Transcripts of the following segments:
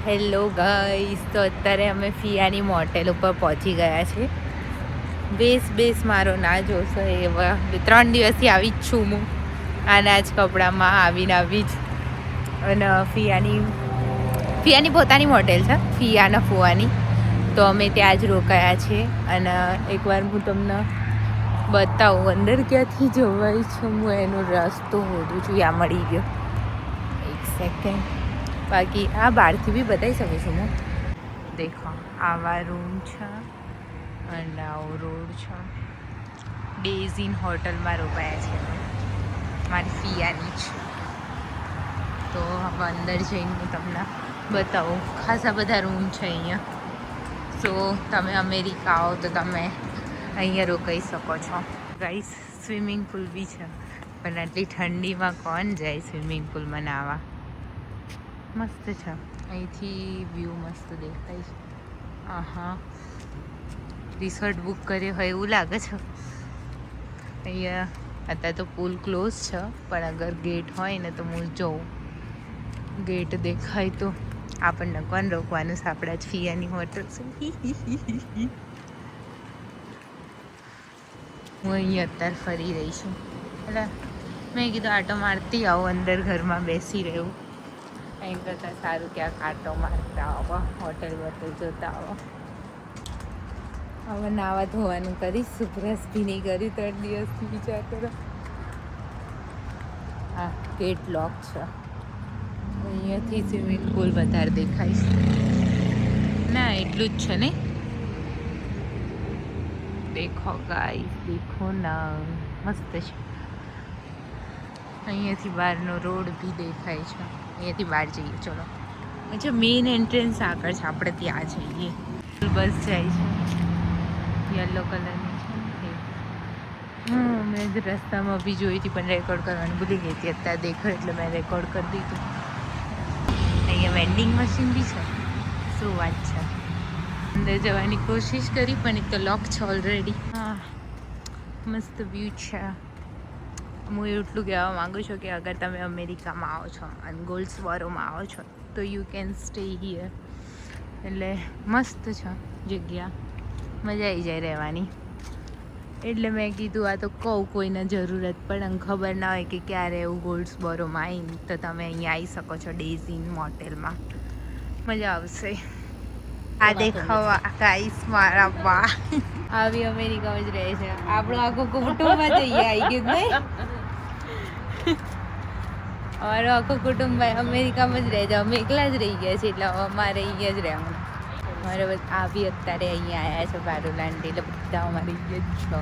Hello guys, તો અત્યારે અમે ફિયાની મોટેલ ઉપર પહોંચી ગયા છે. બેસ મારો ના જોશો એવા 3 દિવસથી આવી જ છું હું આના જ કપડામાં આવી જ. અને ફિયાની પોતાની મોટેલ છે, ફિયાના ફુવાની. તો અમે ત્યાં જ રોકાયા છીએ. અને એકવાર હું તમને બતાવું અંદર ક્યાંથી જવાય છે. હું એનો રસ્તો હોડું છું, યા મળી ગયો. એક સેકન્ડ. બાકી આ બહારથી બી બતાવી શકું છું હું. દેખો, આવા રૂમ છે અને આવો રોડ છે. ડેઝ ઇન હોટલમાં રોકાયા છે મારી ફિયાની જ. તો હવે અંદર જઈને હું તમને બતાવું. ખાસા બધા રૂમ છે અહીંયા. સો તમે અમેરિકા આવો તો તમે અહીંયા રોકાઈ શકો છો. ગાઈસ, સ્વિમિંગ પુલ બી છે, પણ આટલી ઠંડીમાં કોણ જાય સ્વિમિંગ પુલમાં નાહવા. મસ્ત છે. અહીંથી વ્યૂ મસ્ત દેખાય છે. હા, રિસોર્ટ બુક કર્યો હોય એવું લાગે છે. અહીંયા અત્યારે તો પુલ ક્લોઝ છે, પણ અગર ગેટ હોય ને તો હું જોઉં. ગેટ દેખાય તો આપણને કોણ રોકવાનું છે? આપણા જ ફિયાની હોટલ છે. હું અહીંયા અત્યારે ફરી રહી છું. એટલે મેં કીધું આટો મારતી આવું, અંદર ઘરમાં બેસી રહેવું. અહીં કરતાં સારું ક્યાંક આટો મારતા આવો, હોટલ વોટલ જોતા આવો. હવે નાવા ધોવાનું કરીશ. બ્રશ બી નહીં કર્યું 3 દિવસથી, વિચાર કરો. હા, ગેટ લોક છે. અહીંયાથી સ્વિમિંગ પુલ વધારે દેખાઈશ. ના, એટલું જ છે ને. દેખો ગાઈસ, દેખો ના, મસ્ત છે. અહીંયાથી બહારનો રોડ બી દેખાય છે. અહીંયાથી બહાર જઈએ. ચલો, અચ્છા, મેઇન એન્ટ્રન્સ આગળ છે, આપણે ત્યાં જઈએ. બસ જાય છે, યલો કલરની છે. મેં જ રસ્તામાં બી જોઈ હતી, પણ રેકોર્ડ કરવાનું ભૂલી ગઈ હતી. અત્યારે દેખો એટલે મેં રેકોર્ડ કરી દીધું. અહીંયા વેન્ડિંગ મશીન બી છે. શું વાત છે. અંદર જવાની કોશિશ કરી, પણ એક તો લોક છે ઓલરેડી. હા, મસ્ત વ્યૂ છે. હું એટલું કહેવા માગું છું કે અગર તમે અમેરિકામાં આવો છો અને ગોલ્ડ્સબોરોમાં આવો છો તો યુ કેન સ્ટે હિયર. એટલે મસ્ત છે જગ્યા, મજા આવી જાય રહેવાની. એટલે મેં કીધું આ તો કહું, કોઈને જરૂરત પડે અને ખબર ના હોય કે ક્યારે એવું ગોલ્ડ્સબોરોમાં આવીને, તો તમે અહીંયા આવી શકો છો ડેઝ ઇન મોટેલમાં. મજા આવશે. આ દેખાવા ગાઈસ, મારા બા આવી અમેરિકામાં જ રહે છે. આપણું આખું કુટુંબ જ અહીંયા આવી ગયું નહીં. અમારું આખું કુટુંબ અમેરિકામાં જ રહે છે. અમે એકલા જ રહી ગયા છીએ, એટલે અમારે અહીંયા જ રહેવાનું. મારે આ બી અત્યારે અહીંયા આવ્યા છે બારુલાંડ. એટલે બધા અમારે અહીંયા જ છે.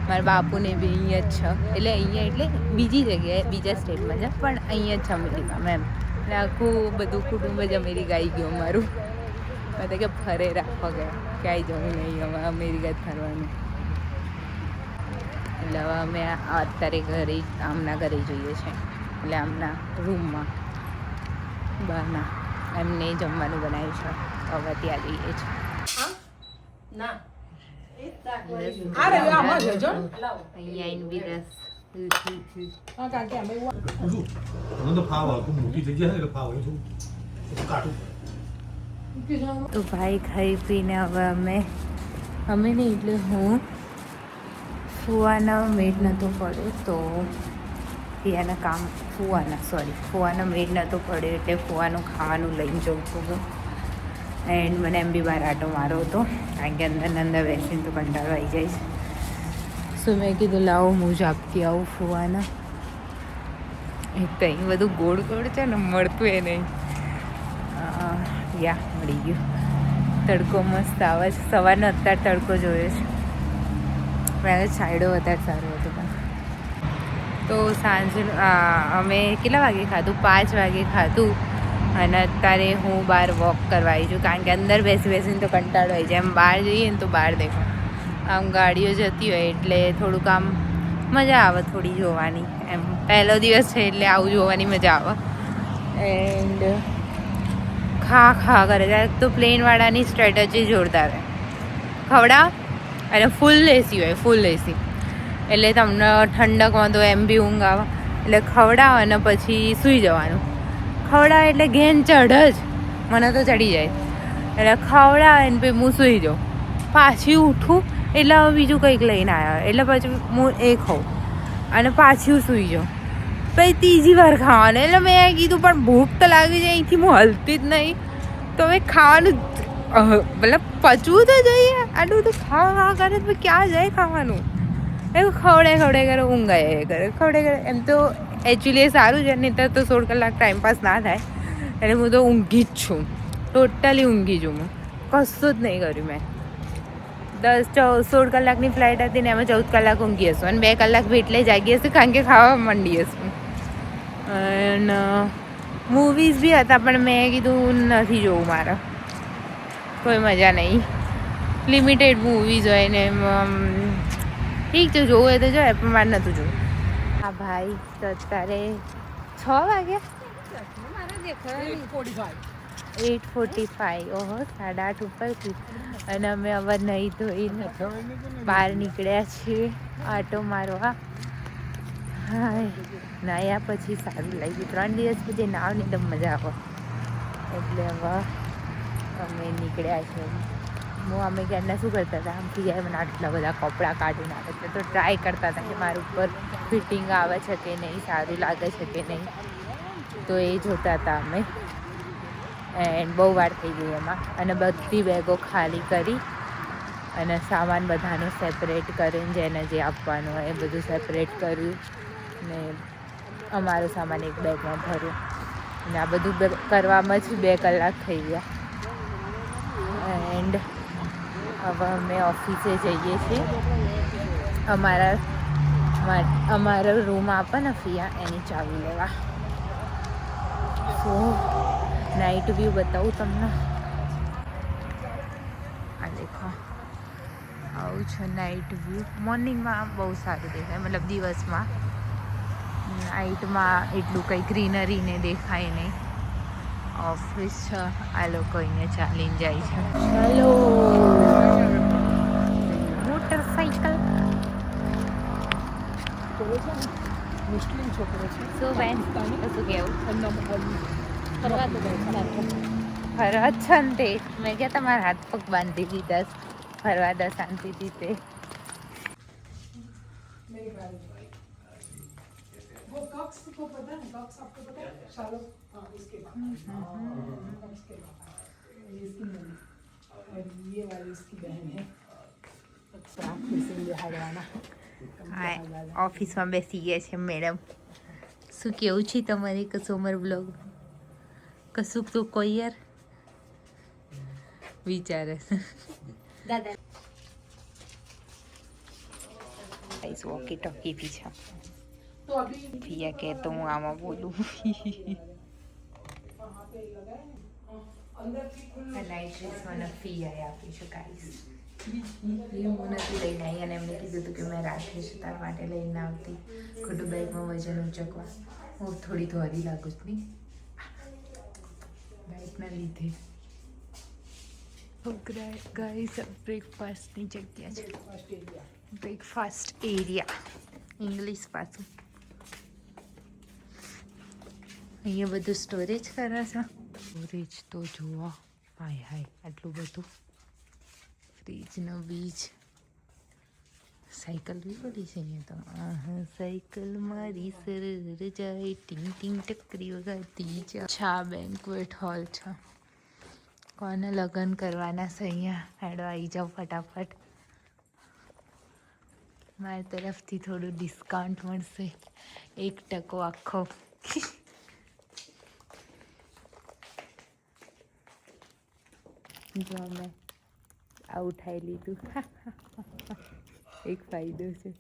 મારા બાપુને બી અહીંયા જ છે. એટલે અહીંયા એટલે બીજી જગ્યાએ, બીજા સ્ટેટમાં છે, પણ અહીંયા જ છે અમેરિકામાં એમ. એટલે આખું બધું કુટુંબ જ અમેરિકા આવી ગયું અમારું. મતલબ કે ફરે રાખવા ગયા, ક્યાંય જવું નહીં, અમે અમેરિકા જ ફરવાનું. એટલે હવે અમે અત્યારે ઘરે આમના ઘરે જઈએ છીએ. એટલે આમના રૂમમાં બહારના એમને જમવાનું બનાવ્યું છે. હવે ત્યાં જઈએ છીએ. અહીંયા આવીને બી રસ. તો ભાઈ ખાઈ પીને હવે અમે નહીં એટલે હું ફુવાના મેડ નહોતો પડ્યો, તો ફુવાના મેડ નહોતો પડ્યો, એટલે ફુવાનું ખાવાનું લઈને જવું હતું. એન્ડ મને એમ બી બહાર આટો મારો હતો, કારણ કે અંદર બેસીને તો કંટાળો આવી જાય છે. સો મેં કીધું લાવો હું જ આપતી આવું ફુવાના. એક તો અહીં બધું ગોળ છે ને, મળતું એ નહીં. યા મળી ગયું. તડકો મસ્ત આવે છે. સવારનો અત્યારે તડકો જોયો છે. મેં છાંયડો વધારે સારો હતો. પણ તો સાંજે અમે કેટલા વાગે ખાધું? 5 વાગે ખાધું. અને અત્યારે હું બહાર વોક કરવા આવી છું, કારણ કે અંદર બેસીને તો કંટાળો આવી જાય. એમ બહાર જઈએ ને તો બહાર દેખો આમ ગાડીઓ જતી હોય, એટલે થોડુંક આમ મજા આવે થોડી જોવાની. એમ પહેલો દિવસ છે એટલે આવું જોવાની મજા આવે. એન્ડ ખા કરે ત્યારે તો પ્લેનવાળાની સ્ટ્રેટેજી જોરદાર હોય. ખવડાવ અને ફૂલ એસી હોય, ફૂલ એસી. એટલે તમને ઠંડકમાં તો એમ બી ઊંઘ આવે. એટલે ખવડાવ અને પછી સૂઈ જવાનું. ખવડાવે એટલે ઘેન ચઢ જ. મને તો ચડી જાય. એટલે ખવડાવે ને પછી હું સૂઈ જાઉં. પાછી ઉઠું એટલે હવે બીજું કંઈક લઈને આવ્યા એટલે પછી હું એ ખાઉં અને પાછી સૂઈ જાઉં. પછી ત્રીજી વાર ખાવાનું. એટલે મેં કીધું પણ ભૂખ તો લાગી જાય, અહીંથી હું હલતી જ નહીં, તો હવે ખાવાનું મતલબ પચવું તો જોઈએ. આટલું બધું ખાવા કરે તો ક્યાં જાય ખાવાનું? એવું ખવડે કરે, ઊંઘ આવે કરે, ખવડે કરે. એમ તો એકચ્યુઅલી એ સારું છે, નહીં તો 16 કલાક ટાઈમપાસ ના થાય. એટલે હું તો ઊંઘી જ છું, ટોટલી ઊંઘી છું. હું કશું જ નહીં કર્યું મેં. 16 કલાકની ફ્લાઇટ હતી ને એમાં 14 કલાક ઊંઘી હશું અને 2 કલાક બી એટલે જાગી હશે કારણ કે ખાવા માંડી હશું. અને મૂવીઝ બી હતા પણ મેં કીધું નથી જોવું, મારે કોઈ મજા નહીં. લિમિટેડ મૂવીઝ હોય ને ઠીક છે, જોવું હોય તો જોઈએ પણ મારે નહોતું જોવું. હા ભાઈ, તો અત્યારે 6 વાગ્યા, 8:45. ઓહો, 8:30 ઉપર થી. અને અમે હવે નહીં ધોઈને બહાર નીકળ્યા છીએ આટો મારવા. હા, નાહ્યા પછી સારું લાગ્યું. 3 દિવસ પછી નાવ ને તો મજા આવે. એટલે હવે અમે નીકળ્યા છીએ. અમે ક્યારના શું કરતા હતા, આમથી જાય મને આટલા બધા કપડાં કાઢીને આવે છે તો ટ્રાય કરતા હતા કે મારા ઉપર ફિટિંગ આવે છે કે નહીં, સારું લાગે છે કે નહીં. તો એ જોતા હતા અમે. એન્ડ બહુ વાર થઈ ગઈ એમાં. અને બધી બેગો ખાલી કરી અને સામાન બધાનું સેપરેટ કરીને જેને જે આપવાનું હોય એ બધું સેપરેટ કર્યું ને અમારો સામાન એક બેગમાં ભર્યો. અને આ બધું કરવામાં જ 2 કલાક થઈ ગયા. એન્ડ હવે અમે ઓફિસે જઈએ છીએ. અમારો રૂમ આપે ને ફિયા, એની ચાવી લેવા. સો નાઇટ વ્યૂ બતાવું તમને. આ દેખો, આવું છે નાઇટ વ્યૂ. મોર્નિંગમાં બહુ સારું દેખાય, મતલબ દિવસમાં. નાઇટમાં એટલું કંઈ ગ્રીનરી ને દેખાય નહીં. ઓફિસ છે, આ લોકો અહીંયા ચાલીને જાય છે. ચાલો, મોટરસાઇકલ. મુસ્લિમ છોકરો છે. શું બેન, શું કેવું? ફરવા છે ને તે મેં ક્યાં તમારા હાથ પગ બાંધી દીધા, ફરવા દો શાંતિથી. તે वो कक्स को पता है, कक्स आपको पता है? शाहरुख, हाँ, इसके बाद इसकी मम्मी और ये वाली इसकी बहन है. હા, ઓફિસમાં બેસી ગયા છે મેડમ. શું કેવું છે તમારે કસોમર બ્લોગ? કશું તો કોઈ યાર વિચારે દાદા. વોકી ટોકી બી છે. પિયા કે તો હું આમાં બોલું. નાઇટ ડ્રેસ મને પિયાએ આપી છે ગાઈસ. હું નથી લઈને આવી અને એમને કીધું હતું કે મેં રાત્રે છે તારા માટે લઈને આવતી. ખોટું બેગમાં વજન ઉચકવા. હું થોડી ધોરી લાગુ જ નહીં બાઇકના લીધે. ગાઈસ બ્રેકફાસ્ટની જગ્યા છે. બ્રેકફાસ્ટ એરિયા ઇંગ્લિશ પાછું. અહીંયા બધું સ્ટોરેજ કરે છે. સ્ટોરેજ તો જુઓ, હાય આટલું બધું. ફ્રીજનો બીજ. સાયકલ બી પડી છે અહીંયા તો. સાયકલ મારી સરર જાય, ટીંગ ટીંગ ટકરી વગાડતી જાય. અચ્છા, બેન્ક્વેટ હોલ છે. કોને લગ્ન કરવાના છે અહીંયા? હેડો આવી જાઓ ફટાફટ. મારી તરફથી થોડું ડિસ્કાઉન્ટ મળશે, 1% આખો. જો મેં આ ઉઠાઈ લીધું. એક ફાયદો છે.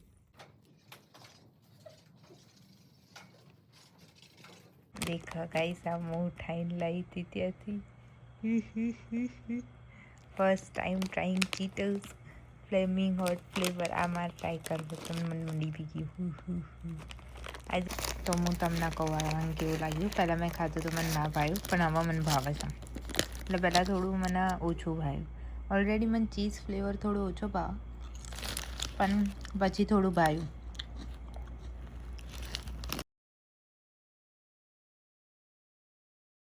દેખો ગાઈસ, આ હું ઉઠાઈને લાવી હતી ત્યાંથી. First time trying Cheetos flaming hot flavour. આ મારે ટ્રાય કરવું, તમને મને મળી બી ગયું. આજે તો હું તમને કહું કેવું લાગ્યું. પહેલાં મેં ખાધું તો મને ના ભાવ્યું, પણ હવે મને ભાવે છે. એટલે પહેલાં થોડું મને ઓછું ભાવ્યું. ઓલરેડી મને ચીઝ ફ્લેવર થોડું ઓછો ભાવે, પણ પછી થોડું ભાવ્યું.